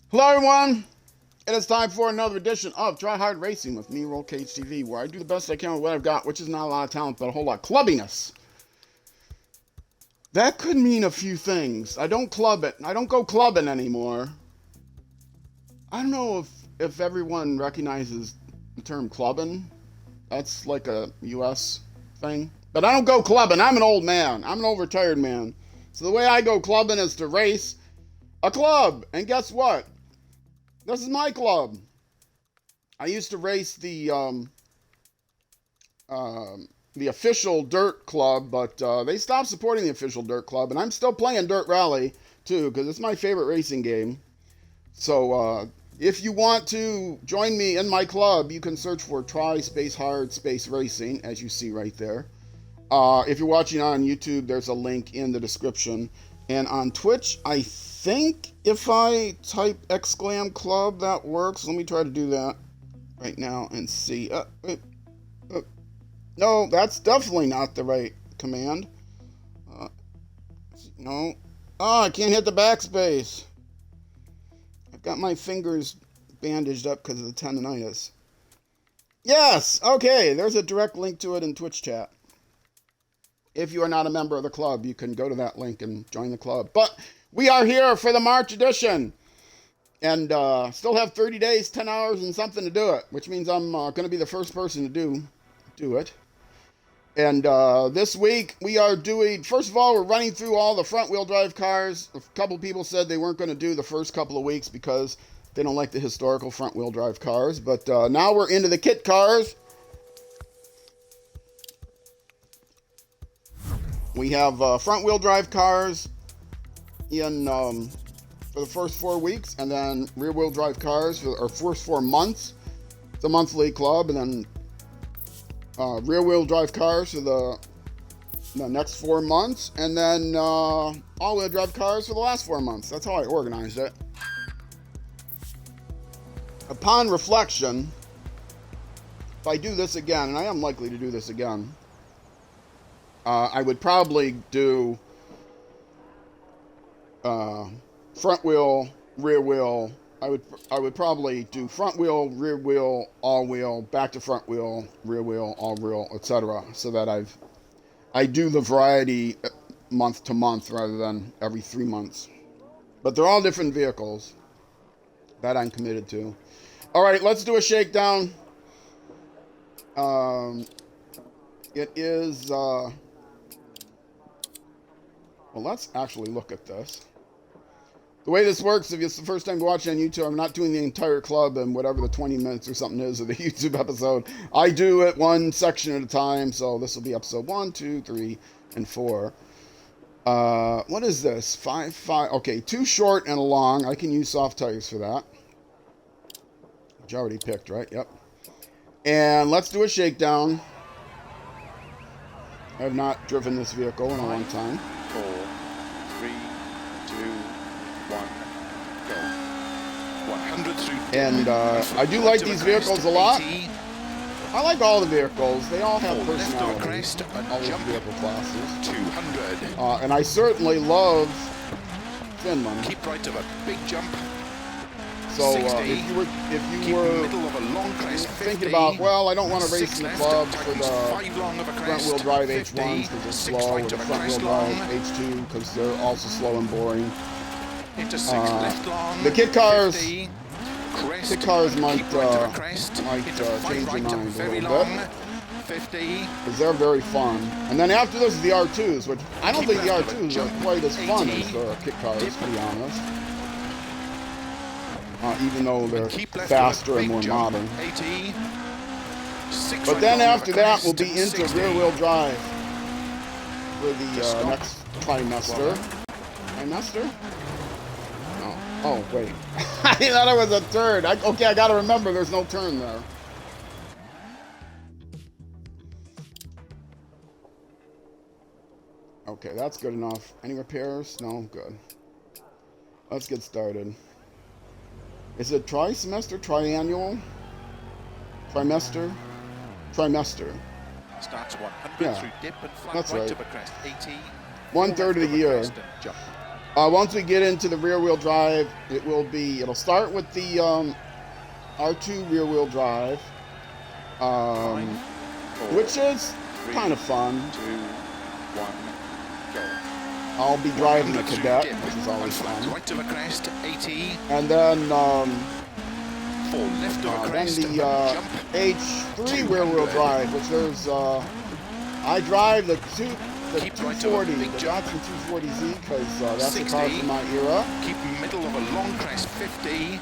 Hello, everyone. It is time for another edition of Try Hard Racing with me, Roll Cage TV, where I do the best I can with what I've got, which is not a lot of talent, but a whole lot of clubbiness. That could mean a few things. I don't club it. I don't go clubbing anymore. I don't know if everyone recognizes the term clubbing. That's like a U.S. thing. But I don't go clubbing. I'm an old man. I'm an old retired man. So the way I go clubbing is to race a club. And guess what? This is my club. I used to race the official dirt club, but they stopped supporting the official dirt club, and I'm still playing Dirt Rally too because it's my favorite racing game. So if you want to join me in my club, you can search for Try Space Hard Space Racing, as you see right there. If you're watching on YouTube, there's a link in the description, and on Twitch, I think if I type exclam club, that works. Let me try to do that right now and see. No, that's definitely not the right command. No. Oh, I can't hit the backspace. I've got my fingers bandaged up because of the tendonitis. Yes, okay, there's a direct link to it in Twitch chat. If you are not a member of the club, you can go to that link and join the club. But we are here for the March edition. And still have 30 days, 10 hours, and something to do it. Which means I'm going to be the first person to do it. And this week we are doing, first of all, we're running through all the front wheel drive cars. A couple people said they weren't going to do the first couple of weeks because they don't like the historical front wheel drive cars. But now we're into the kit cars. We have front wheel drive cars in for the first 4 weeks, and then rear wheel drive cars for our first 4 months. It's a monthly club, and then rear wheel drive cars for the next 4 months, and then all wheel drive cars for the last 4 months. That's how I organized it. Upon reflection, if I do this again, and I am likely to do this again, I would probably do front wheel, rear wheel. I would probably do front wheel, rear wheel, all wheel, back to front wheel, rear wheel, all wheel, etc. So that I do the variety month to month rather than every 3 months. But they're all different vehicles that I'm committed to. All right, let's do a shakedown. It is. Well, let's actually look at this. The way this works, if it's the first time watching on YouTube, I'm not doing the entire club and whatever the 20 minutes or something is of the YouTube episode. I do it one section at a time, so this will be episode 1, 2, 3, and 4. What is this? 5. Okay, 2 short and a long. I can use soft tires for that. Which I already picked, right? Yep. And let's do a shakedown. I have not driven this vehicle in a long time. 4, 3, 2, 1, go. 100 through. And I do like these vehicles a lot. I like all the vehicles. They all have personality. All these vehicle classes. 200. And I certainly love Finland. Keep right of a big jump. So 60. if you Keep were middle of a long crest. 50. thinking about, well, I don't want to race 6 in the left, club for tightens the 5 long of a front crest. wheel drive 50. H1s because they're 6 slow, or right the of a front wheel crest drive long. H2 because they're also slow and boring. Into 6 left long. The kit cars, 50. Crest. Kit cars might Keep right of a crest. change Into your 5 right mind a very little long. bit 50. because they're very fun. And then after this is the R2s, which I don't think the R2s are quite as fun as the kit cars, to be honest. Even though they're faster and more modern. 80. But then after that, we'll be into rear-wheel drive for the next trimester. Trimester? Oh, wait. I thought it was a turn. Okay, I gotta remember there's no turn there. Okay, that's good enough. Any repairs? No? Good. Let's get started. Is it tri-semester, triannual? Trimester? Trimester. Starts 100 Yeah, through dip and flat that's right right. of a crest. 80. 1/3 of the year. Once we get into the rear-wheel drive, it'll start with the R2 rear-wheel drive, which is kind of fun. 2, 1, go. I'll be driving a Cadet, which is always fun. Right of a crest, 80. And then, 4 left of a then crest, the jump. H3 rear-wheel drive, which there's, I drive the Keep right of a 240, big the jump. Datsun 240Z, because that's a car 60. from my era, Keep middle of a long crest, 50.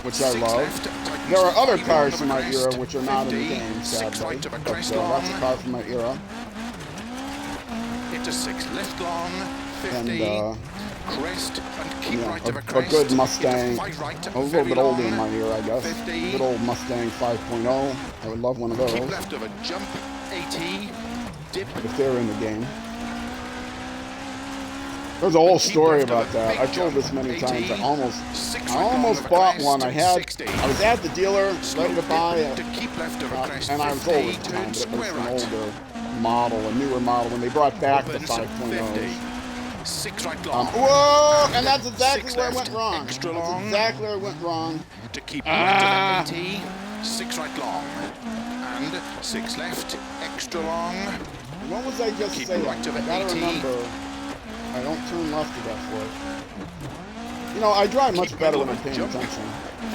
which I 6 love. left, tightens There are other 5 cars of from a my crest, era which are not in the 50. game, 6 sadly. right of a But crest that's a long. car from my era. Into 6 left long, 50. And, crest and keep yeah, right of a a crest. good Into Mustang. 5 right, A little very bit older in long. my era, I guess. 50. Good old Mustang 5.0. I would love one of Keep those left of a jump, 80. Dip. if they're in the game. There's a whole story about that. I've told this many times. I almost bought one. I was at the dealer, ready to buy it, and I was old at the time, but it was an older model, a newer model, when they brought back the 5.0s. 6 right long. Whoa! And that's exactly 6 where I left, went wrong. extra That's long. exactly where I went wrong. To keep right of 80. 6 right long. And 6 left, extra long. What was I just Keep saying? right of I gotta 80. remember, I don't turn left to that foot. You know, I drive much Keep better middle when I'm of a paying jump. attention.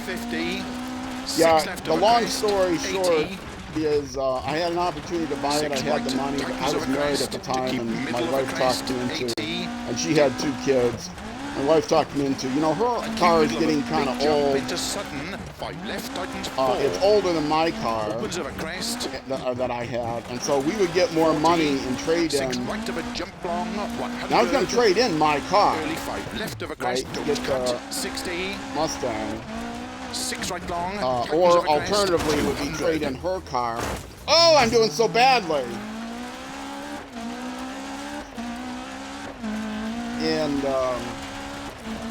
50. 6 Yeah, left the of a long crest, story 80. short is I had an opportunity to buy it. I 6 had right, the money. But I tightens was of a married crest at the to time, keep and my middle of a wife crest, talked me into, 80. and she had 2 kids. My wife talked me into, you know, her car is getting kind of old. Into sudden, 5 left, tightens 4. It's older than my car Opens of a crest. that I had, and so we would get more money in 6 trade-in. right of a jump long, 100. Now I was going to trade in my car, Early 5 left of a right, crest, to don't get cut, the 60. Mustang. 6 right long, tightens Or of a crest, alternatively would be 200. trade in her car. Oh, I'm doing so badly. And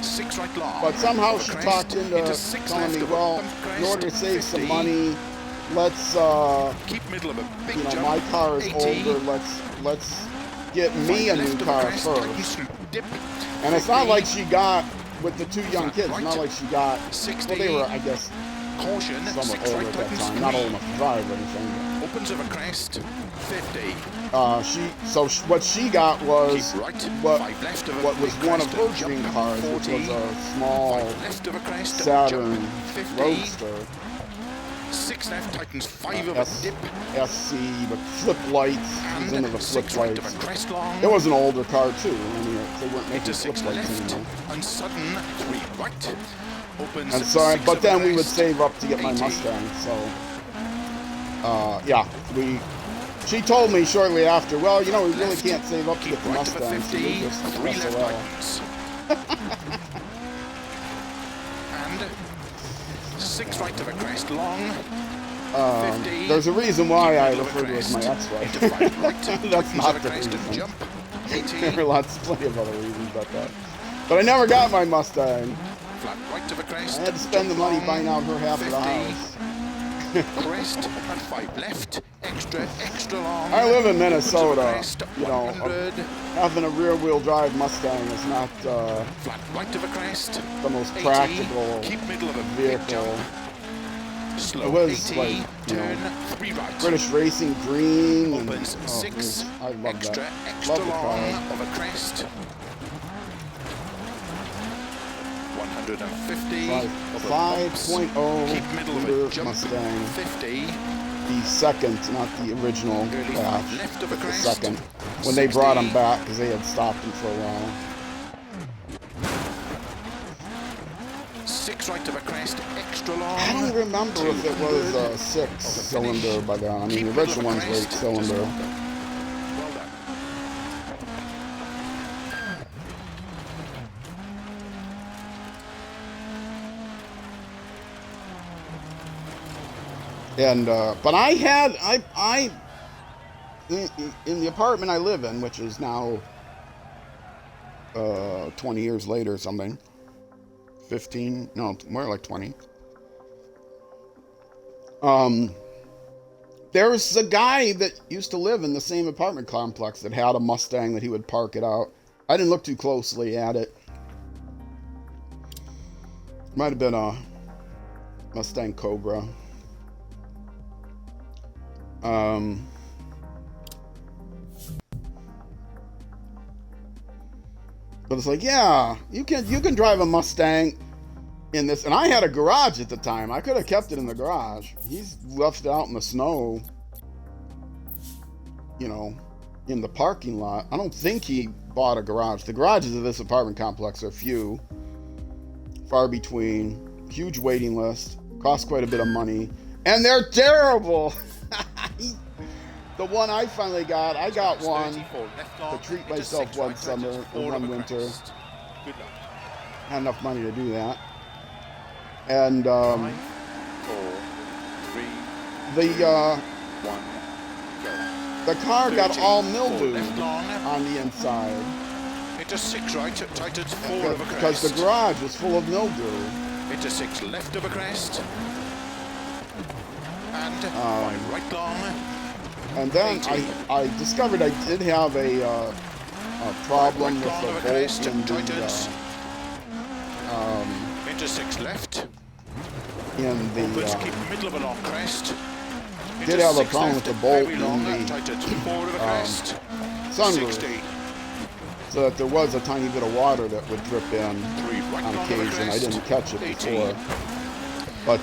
6 right long. but somehow of a she crest, talked into 6 telling left me, of a well, bump crest, in order to save some 50. money, let's Keep middle of a big you know, jump, my car is 80. older. Let's get me a 5 new left of car crest, tightens first. through dip, And it's not 50. like she got with the 2 young kids. It's not like she got. 60. Well, they were, I guess, Caution, somewhat 6 older right, at that tightens time. Not 3. old enough to drive or anything. Opens of a crest, 50. What she got was Keep right, what 5 left of a what was big one of crest, her jump, dream cars, which 40. was a small 5 left of a crest, Saturn jump, 50. Roadster. 6 left, tightens 5 of a dip, SC, but flip lights. She's into the and flip 6 right lights. of a crest long. It was an older car too. I mean, they weren't making Into flip 6 lights left, anymore. and sudden 3 right. Opens And so, 6 but of a then we would crest, save up to get my 80. Mustang. So, yeah, She told me shortly after, well, you know, we really Left, can't save up to keep get the right of a Mustang, so 50, we'll just 3 left SOL. tightens. And 6 right of a crest long. 50. There's a reason why I Keep middle of a refer to it as my crest. ex-wife. Into 5 right, That's tightens not of a the crest and reason. jump. 80. There are plenty of other reasons about that. But I never got my Mustang. Flat right of a crest. I had to spend the money jump buying long, out her half of the 50. house. Crest and 5 left. Extra long. I live in Opens of a Minnesota. crest, You know, 100. having a rear-wheel drive Mustang is not Flat right of a crest. the most 80. practical Keep middle of a big vehicle. jump. Slow It was 80. like, you Turn know, 3 right. British Racing Green. And, Opens 6. I love Extra that. Love the long car. of a crest. 150 of a bumps. 5.0 Keep middle of a liter jump. Mustang. 50. The second, not the original Early 5 batch, left of a but the crest. second. When they brought 60. them back, because they had stopped them for a while. 6 right of a crest. Extra long. I don't remember if it was a 6-cylinder by then. I mean, the original ones were 8-cylinder. Well done. And but I had in the apartment I live in, which is now 20 years later or something. 15, no, more like 20. There's a guy that used to live in the same apartment complex that had a Mustang that he would park it out. I didn't look too closely at it. Might have been a Mustang Cobra. But it's like, yeah, you can drive a Mustang in this. And I had a garage at the time. I could have kept it in the garage. He's left it out in the snow, you know, in the parking lot. I don't think he bought a garage. The garages of this apartment complex are few, far between, huge waiting list, cost quite a bit of money, and they're terrible. The one I finally got, I got one to treat myself one summer or one winter. Had enough money to do that. And the car got all mildew on the inside. Into 6 right, tightens 4 of a crest. Because the garage was full of mildew. Into 6 left of a crest. And 5 right long. And then I discovered I did have a problem with the bolt in the into 6 left. In the keep middle of a long crest. Did have a problem with the bolt in the sunroof, 60. so that there was a tiny bit of water that would drip in on occasion. I didn't catch it before, but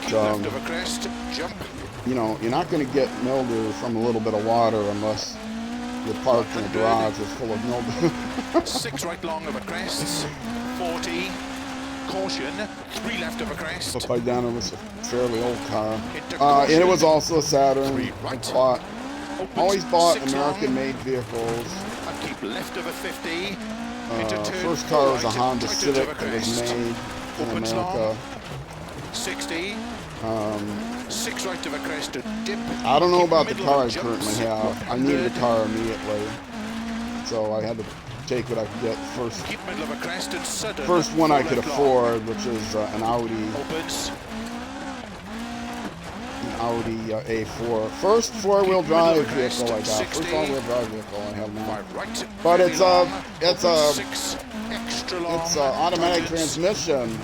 you know, you're not going to get mildew from a little bit of water unless you're parked in a garage that's full of mildew. 6 right long of a crest, 40. Caution, 3 left of a crest. But by then it was a fairly old car. And it was also a Saturn. Right. Always bought American-made vehicles. Keep left of a 50. First car was a Honda Civic that was made in America. 60. 6 right of a crest to dip. I don't know about the car I currently have. I needed a car immediately, so I had to take what I could get first. Keep middle of a crest and sudden. First one I could afford, which is an Audi. Opens. An Audi A4. First four-wheel drive vehicle I got. First all-wheel drive vehicle I have now. But it's a automatic transmission.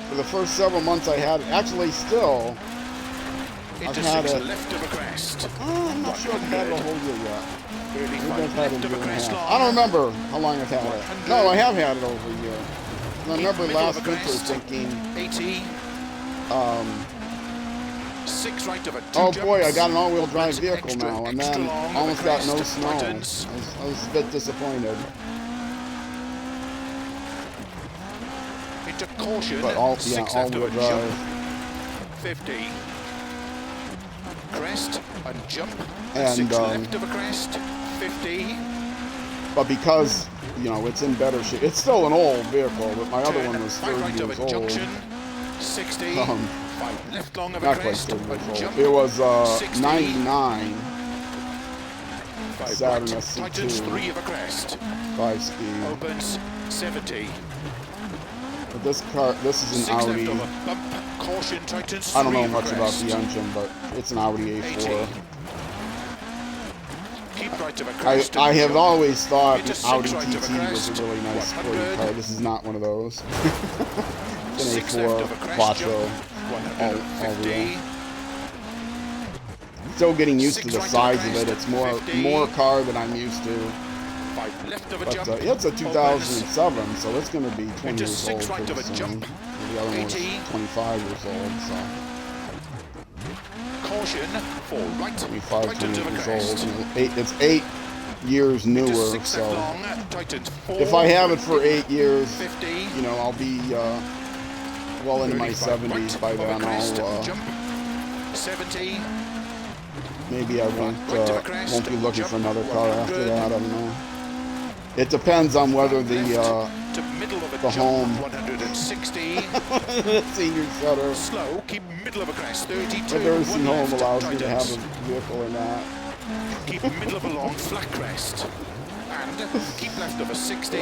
For the first several months I had it. Actually, still, I've had it. Left of a crest. I'm not sure I've had it a whole year yet. Maybe I've had it a year and a half. I don't remember how long I've had it. No, I have had it over a year. And I remember last winter thinking, 80. 6 right of a oh boy, I got an all-wheel drive vehicle now, and then almost got no snow. I was a bit disappointed. Into caution, but all-wheel drive. 50. Crest and jump. And 6 left of a crest. 50. But because, you know, it's in better shape. It's still an old vehicle, but my other one was 30 years old. Junction, 60. 5 left long of a not quite crest. 30 years old. It was 99. Saturn SC2. 3 of a crest. 5-speed. Opens 70. But this car, this is an Audi. Caution, tightens, I don't know much about the engine, but it's an Audi A4. I have always thought an Audi TT was a really nice sporty car. This is not one of those. It's an A4 Quattro, all real. Still getting used to the size of it. It's more car than I'm used to. But it's a 2007, so it's going to be 20 years old pretty soon. The other one was 25 years old, so. Caution for right. 25, 20 years old. It's 8 years newer, so if I have it for 8 years, you know, I'll be well into my 70s by then. I'll 70. Maybe I won't be looking for another car after that. I don't know. It depends on whether the home, 160. the senior center, Slow, keep middle of a crest, 32. whether the home allows me to have a vehicle or not. Keep middle of a long flat crest. And keep left of a 60.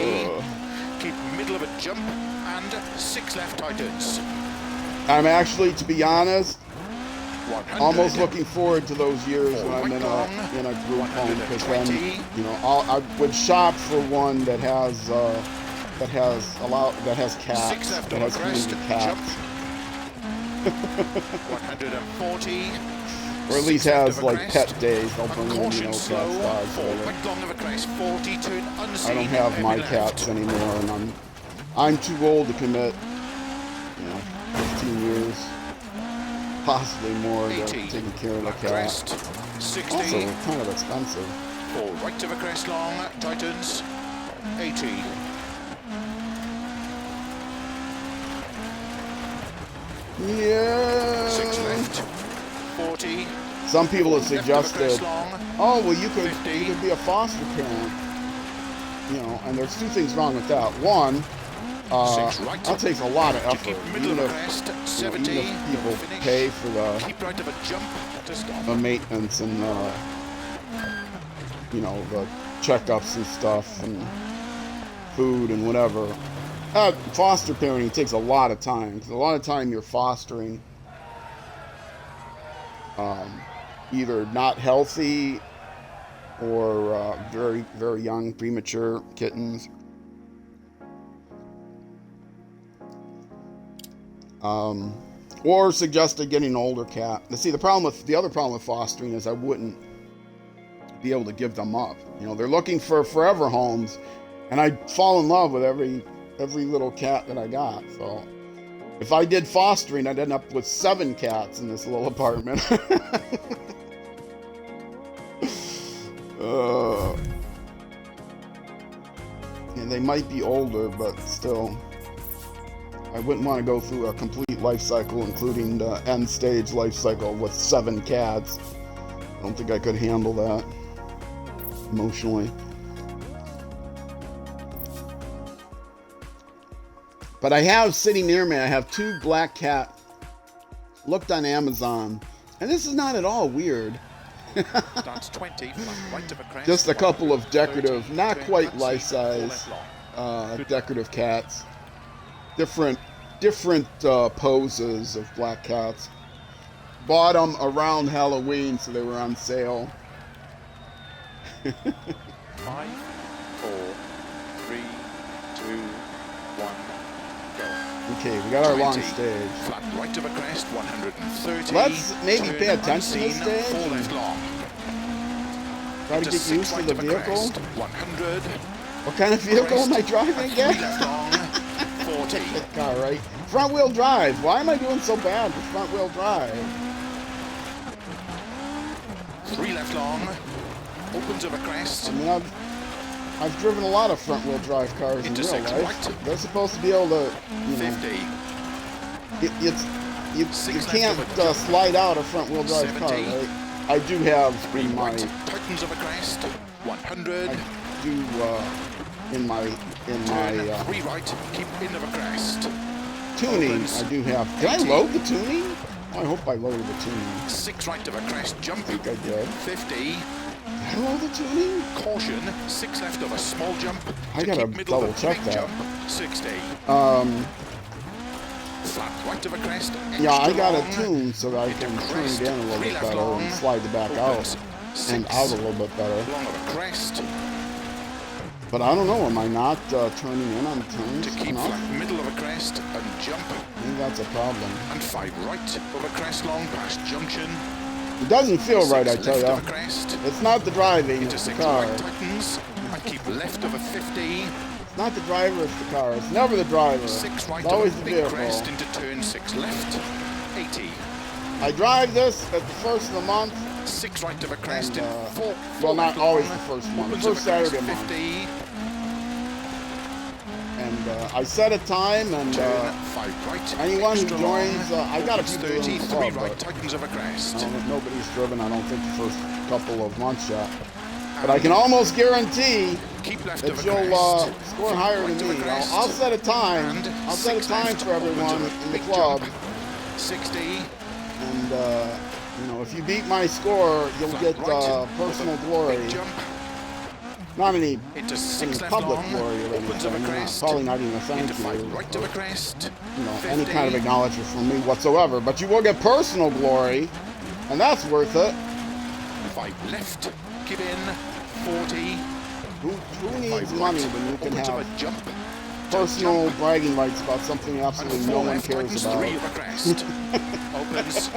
Keep middle of a jump. And 6 left tightens. I'm actually, to be honest, almost looking forward to those years when I'm in a group home, because then, you know, I would shop for one that has that has cats, Six left that over has crest, community cats, 140. or at least Six left has over like crest. pet days. They'll bring in, you Caution know, slow. cats, dogs, 4 whatever. right long over crest, 40, turn unseen. I don't have my heavy cats left. anymore, and I'm too old to commit, you know, 15 years, possibly more, to 80. taking care of a Left cat. crest, 60. Also, kind of expensive. 4 right over crest long, tightens, 80. Yeah. 6 left, 40. Some people have Left over crest suggested, long, oh, well, you could 50. be a foster parent, you know, and there's two things wrong with that. One, 6 right. that takes a lot of You effort. keep middle Even of if, crest, you know, 70. even if people Finish. pay for Keep right of a jump to stop. the maintenance and you know, the checkups and stuff and food and whatever. Foster parenting takes a lot of time, because a lot of time you're fostering either not healthy or very, very young, premature kittens. Or suggested getting an older cat. Now, see, the other problem with fostering is I wouldn't be able to give them up. You know, they're looking for forever homes, and I'd fall in love with every little cat that I got. So if I did fostering, I'd end up with 7 cats in this little apartment. And they might be older, but still, I wouldn't want to go through a complete life cycle, including the end stage life cycle, with 7 cats. I don't think I could handle that emotionally. But I have, sitting near me, I have 2 black cat. Looked on Amazon, and this is not at all weird. Starts 20, right of a crest. Just a couple of decorative, 30, not turn quite unseen, life-size, 4 left long. decorative cats. Different poses of black cats. Bought them around Halloween, so they were on sale. 5, 4, 3, 2, 1, go. Okay, we got our long 20. stage. Flat right of a crest, 130. Let's maybe turn pay attention to this unseen, stage 4 and left long. try to Into get 6 used to right the of a vehicle. crest, 100. What kind of vehicle am I driving 3 again? left long, 40. Car, right? Front wheel drive. Why am I doing so bad with front wheel drive? 3 left long. Opens of a I crest. mean, I've driven a lot of front wheel drive cars in Into real 6 life. right. They're supposed to be able to, you know, 50. you 6 left can't of a jump. slide out a front wheel drive car, 70. right? I do have 3 in my right. Tightens of a crest. 100. in my Turn 3 right. Keep in of a crest. tuning. Opens. I do have. Did I 80. load the tuning? Oh, I hope I loaded the tuning. 6 right of a crest. Jump. I think I did. 50. Did I load the tuning? Caution. 6 left of a small jump. I To gotta keep middle of a double check big that. Jump. 60. Flat right of a crest. Yeah, I extra got long. it tuned so that I Into can turn crest. it in a little 3 bit left better long. and slide the back Opens. out and 6 out a little bit better. long of a crest. But I don't know. Am I not turning in on turns To keep enough? flat middle of a crest and jump. Maybe that's a problem. And 5 right of a crest long past junction. It doesn't feel 6 right, I tell left ya. of a crest. It's not the driving, Into it's the 6 car. right tightens. And keep left of a 50. It's not the driver, it's the car. It's never the driver. 6 right It's always of the a big vehicle. crest into turn 6 left. 80. I drive this at the first of the month. 6 right of a crest And, in 4. well, not always the first month. Opens First of a crest, Saturday month. 50. And I set a time, and Turn 5 right. anyone who extra joins, long. I got a Opens few people 30. in the 3 club, right but tightens of a crest. nobody's driven, I don't think, the first couple of months yet. But I can almost guarantee Keep left that of a you'll crest. score higher Right than of a me. crest. I'll set a time. And I'll set a 6 time left. for everyone Opens of a in the big club. jump. 60. And, you know, if you beat my score, you'll Flat get right. personal Of a glory. big jump. Not any Into 6 left public long. glory or Opens of a anything. crest. Probably not even a thank Into you. 5 right of or, a crest. you know, any 50. kind of acknowledgement from me whatsoever. But you will get personal glory, and that's worth it. 5 left. Keep in. 40. Who needs 5 money right. when you can Opens of have a jump. personal bragging rights about something absolutely no one cares about. 3 of a crest. Opens.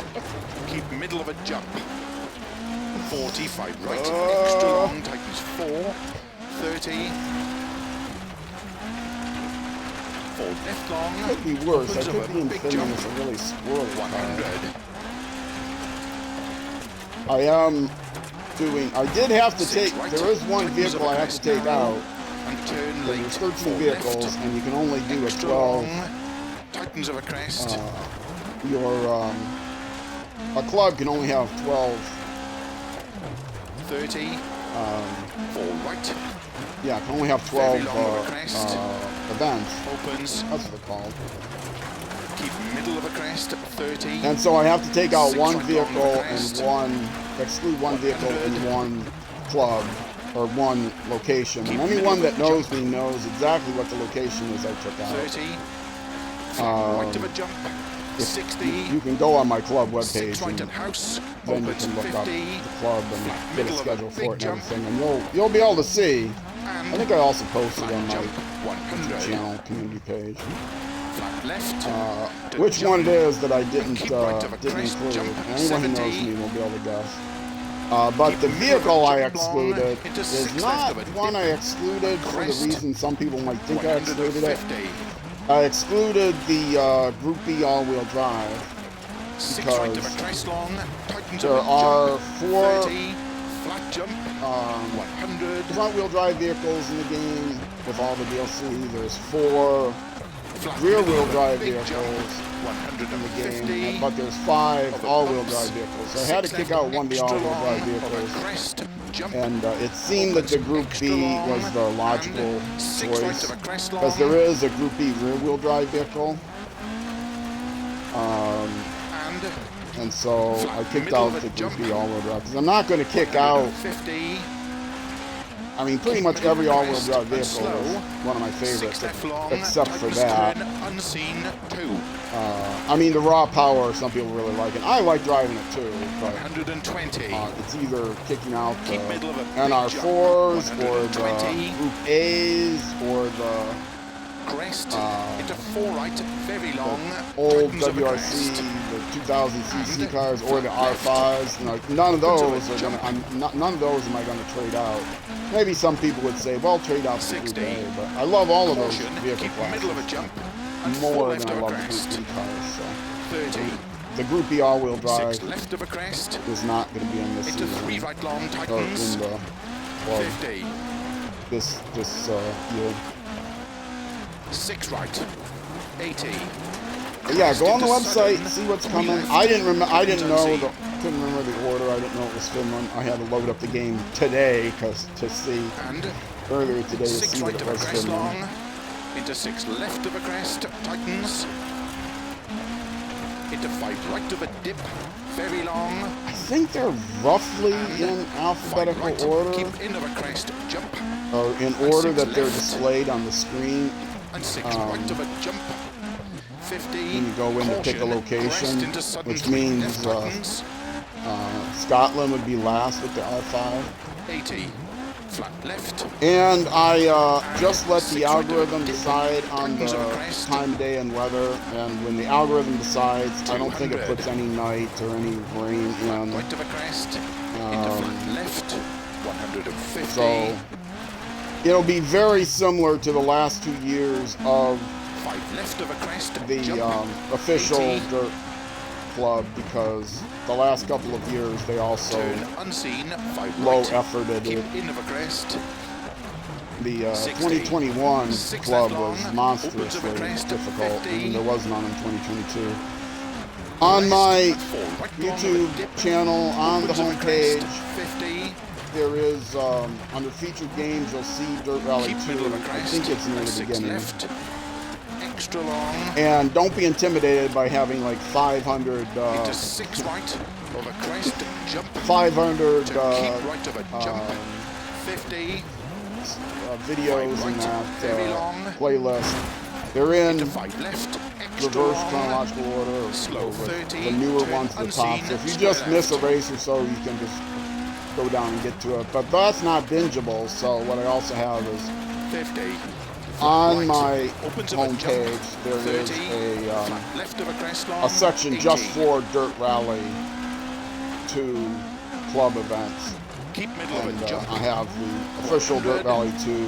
Keep middle of a jump. 45 right. Extra long. Tightens 4. 30. 4 left long. Could be worse. I Opens could over be in big Finland. jump. It's a really squirrely 100. I am doing. I did have to 6 take. right. There is one Tightens vehicle over I have to crest take narrow. out. And turn late. There's 13 4 vehicles, left. and you can only do a Extra 12. long. Tightens over crest. A club can only have 12. 30. 4 right. Yeah, can only have 12 Very long over crest. events. Opens. That's what they're called. Keep middle of a crest. 30. And so I have to take out 6 one right vehicle long over and crest. exclude one vehicle in 100. one club or one location. Keep And anyone middle that of a knows jump. me knows exactly what the location is I took out. 30. Right of a jump. 60. You can go on my club 6 webpage right and and house. then you Opens can look up 50. the club and get a Middle of a schedule big for it and jump. everything. And you'll be able to see. I And think I also posted flat on my jump. 100. channel community page Flat left. which jump. one it is that I didn't Keep right of a didn't crest, include. jump, And anyone who knows 70. me will be able to guess. But Keep the middle of a vehicle I jump long excluded into is 6 not left of a one I dip. excluded for the Crest. reason some people might think I excluded it. 150. I excluded the Group B all-wheel drive 6 right of because a crest long. Tightens there of a are jump. 4 30. Flat jump. 100. front-wheel drive vehicles in the game with all the DLC. There's 4 Flat rear-wheel middle of a drive big vehicles jump. in the game, 150. but there's 5 Over all-wheel bumps. drive vehicles. So I had to 6 kick left, out one of the extra all-wheel drive long of a vehicles. crest jump. And it seemed that the Group Extra B long was the logical and 6 right choice of a crest because long. there is a Group B rear-wheel drive vehicle. And And so I kicked middle out of a the Group jump. B all-wheel drive because I'm not going to kick out. 50. I mean, pretty much every all-wheel drive vehicle is one of my 6 favorites, left long. except for tightens that. turn unseen 2. I mean, the raw power, some people really like it. I like driving it too, but 120. it's either kicking out the Keep middle of a big NR4s jump. or the 120. Group A's or the Crest into 4 right, very long. old tightens of a WRC, crest. the 2000cc And cars, or the left. R5s. You know, none of those are jump. gonna. None of those am I going to trade out. Maybe some people would say, well, trade out the 60. Group A, but I love all of those Caution, vehicle keep middle of a classes jump. And 4 more left than I of a love the crest. Group B cars. So 30. the Group B all-wheel drive 6 left of a crest. is not going to be in this Into season, 3 right long, or tightens. in the well, 50. this year. 6 right. 80. Yeah, go on the Into website, sudden, see what's 3 coming. left, I didn't remember. I didn't know. unseen. Couldn't remember the order. I didn't know it was Finland. I had to load up the game today to see And earlier today to 6 see that right it of a was crest Finland. long. Into 6 left of a crest, tightens. Into 5 right of a dip, very long. I think they're roughly And in 5 alphabetical right, order, keep in of a crest, jump. or in order 6 that they're left. displayed on the screen. And 6 right of a jump. 50. When you go in to pick a Caution, location, crest into sudden which 3 means, left, tightens. Scotland would be last with the R5. 80. Flat left. And I just let the 6 right of a algorithm dip, decide on the tightens of a crest. time of day and weather. And when the algorithm decides, I don't think it 200. puts any night or any rain in. Right of a crest. Into flat left. 150. So it'll be very similar to the last 2 years of 5 left of a crest. the jump. official 80. dirt club, because the last couple of years they also Turn unseen. 5 low right. efforted Keep it. in of a crest. The 60. 2021 6 club left long, was opens of a monstrously crest, difficult, 50. and there was none in 2022. On my 4 right long of a YouTube dip, channel, on the opens of a homepage, crest, 50. there is, under featured games, you'll see Dirt Rally Keep 2. middle of a I crest. think it's near and the 6 beginning. left. Extra long. And don't be intimidated by having like 500, Into 6 right of a crest. Jump. 500 To keep right of a jump. 50. videos Five in right, very long. that playlist. They're in Into 5 left. Extra reverse long. chronological order, Slow with 30, the newer turn ones to the top. unseen, So if you square just miss a left. race or so, you can just go down and get to it. But that's not bingeable. So what I also have is 50. on right. my Opens of a jump, homepage, there is 30, flat left of a crest long, a section 80. just for Dirt Rally 2 club events. Keep middle And of a jump. I have the official Dirt Rally 2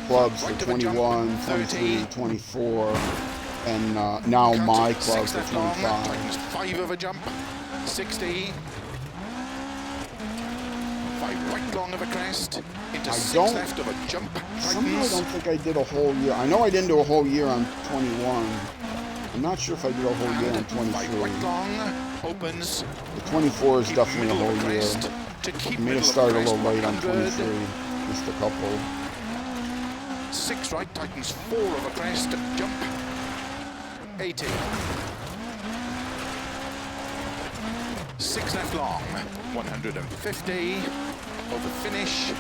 clubs for Right of a jump, 21, 30. 23, 24, and now Cut, my 6 clubs for left long, 25. tightens 5 of a jump, 60. 5 right long of a crest, into 6 left of a jump, Somehow I tightens. don't think I did a whole year. I know I didn't do a whole year on 21. I'm not sure if I did a whole year on And 23. 5 right long, opens. The 24 is Keep definitely a middle whole of a year. crest, to keep I may have middle of a started a crest, little late on 100. 23. Just a couple. 6 right, tightens 4 of a crest, jump, 80. 6 left long, 150, over finish,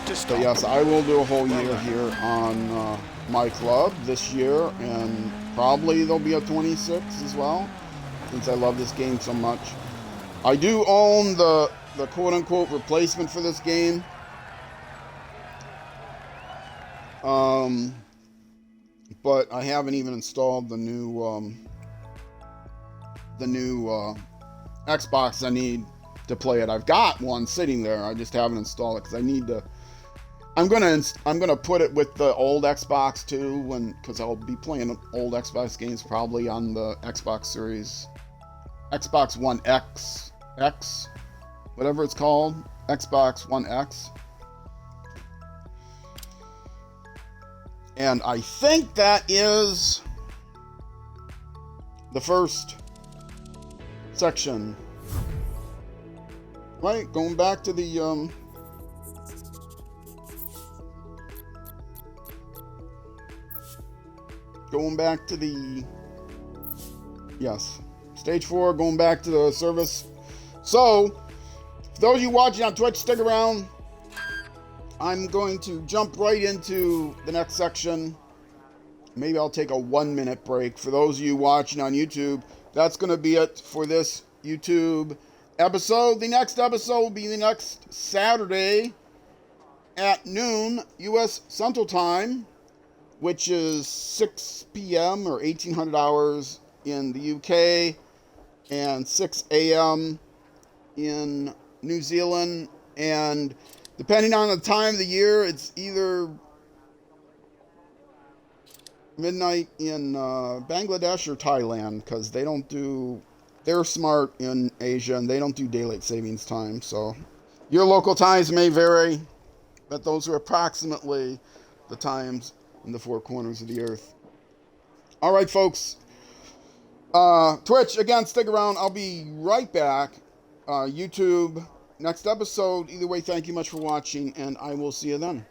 to stop. But yes, I will do a whole year here on my club this year, and probably there'll be a 26 as well, since I love this game so much. I do own the quote-unquote replacement for this game. But I haven't even installed the new Xbox I need to play it. I've got one sitting there. I just haven't installed it because I need to. I'm gonna put it with the old Xbox too, because I'll be playing old Xbox games probably on the Xbox Series, Xbox One X, whatever it's called, Xbox One X. And I think that is the first section. Right, going back to the yes, stage 4, going back to the service. So, for those of you watching on Twitch, stick around. I'm going to jump right into the next section. Maybe I'll take a 1-minute break. For those of you watching on YouTube, that's going to be it for this YouTube episode. The next episode will be the next Saturday at noon U.S. Central Time, which is 6 p.m. or 1800 hours in the UK and 6 a.m. in New Zealand. And depending on the time of the year, it's either midnight in Bangladesh or Thailand, because they're smart in Asia and they don't do daylight savings time. So your local times may vary, but those are approximately the times in the 4 corners of the earth. All right, folks. Twitch, again, stick around. I'll be right back. YouTube, next episode. Either way, thank you much for watching, and I will see you then.